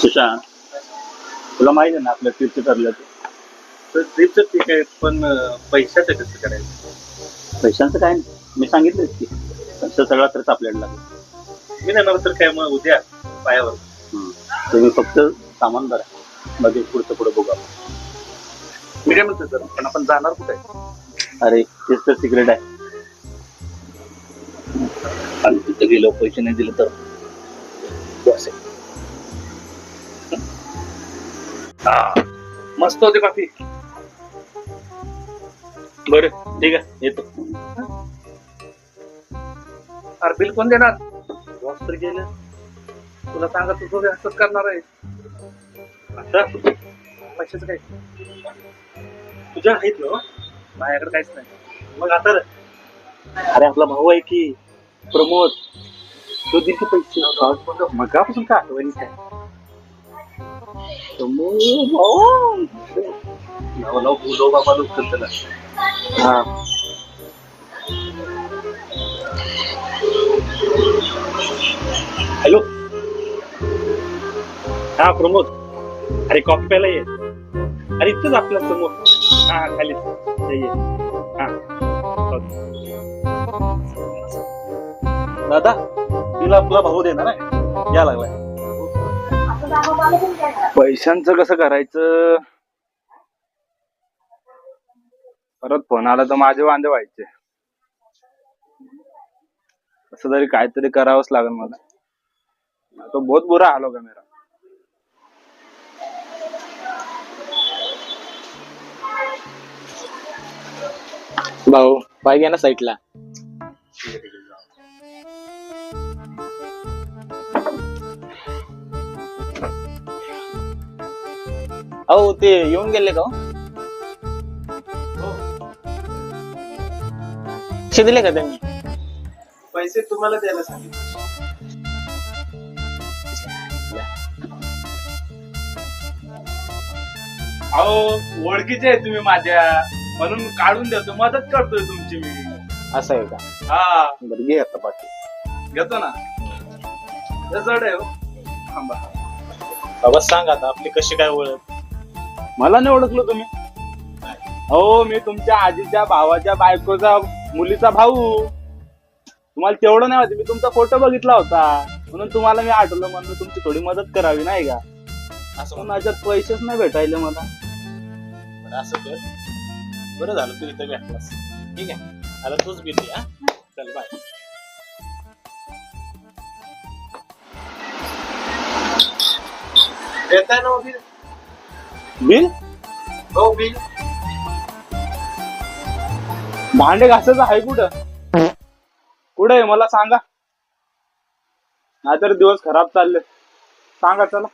सुशांत, तुला माहिती आहे ना आपल्या ट्रिपचं ठरलं तर ट्रिपचं ठीक आहे, पण पैशाचं कसं करायचं? पैशांचं काय नाही, मी सांगितलंच की पैसा सगळा खर्च आपल्याला लागेल. मी नाही तर काय मग उद्या पायावर. तुम्ही फक्त सामान भरा, बाकी पुढचं पुढे बघू आपण. मी काय म्हणतो सर, पण आपण जाणार कुठे? अरे तेच तर सिक्रेट आहे. आणि तिथे गेलो पैसे नाही दिले तर बस आहे. मस्त होते कॉफी. बरं ठीक आहे, येतो. अरे बिल कोण देणार? बॉस तर गेलं, तुला सांगा तू थोडे असंच करणार आहे. आता पैशाचं काय तुझ्या आहेत ना? माझ्याकडे काहीच नाही. मग आता अरे आपला भाऊ आहे की प्रमोद, तो दिल की पैसे. मगापासून काय आठवणी काय? बोलो बाबा लोक त्याला. हा हॅलो, हा प्रमोद, अरे कॉफी प्यायला ये. अरे इथंच आपल्या समोर. हा खाली ये. हा दादा, तिला आपला भाऊ देणार आहे, या लागलाय. पैशांचं कसं करायचं? परत फोन आला तर माझे वांदे व्हायचे. कसं तरी काहीतरी करावंच लागेल मला. तो बहुत बुरा हाल होगा मेरा. भाऊ पाय घ्या ना साईडला. अहो ते येऊन गेले का? पैसे दिले का त्यांनी? पैसे तुम्हाला द्यायला सांगितले. अहो ओळखीचे आहे तुम्ही माझ्या, म्हणून काढून देतो, मदत करतोय तुमची मी. असं आहे का? हा बरं घे आता पाठी. घेतो ना. जड आहे हो. थांबा. बाबा सांग आता आपली कशी काय ओळख? मला नाही ओळखलं तुम्ही? हो, मी तुमच्या आजीच्या भावाच्या बायकोचा मुलीचा भाऊ. तुम्हाला तेवढं नाही माहिती, मी तुमचा फोटो बघितला होता म्हणून तुम्हाला मी आठवलं, म्हणून तुमची थोडी मदत करावी नाही का? असं पण माझ्यात पैसेच नाही भेटायले मला. बरं असं कर, बरं झालं तू इथं भेटलास. ठीक आहे, आता तूच बिल दे. हा चल बाय. देताय ना बिल? बिल? हो बिल. भांडे घासायचं आहे कुठं? कुठे आहे मला सांगा, नाहीतर दिवस खराब चालले. सांगा चला.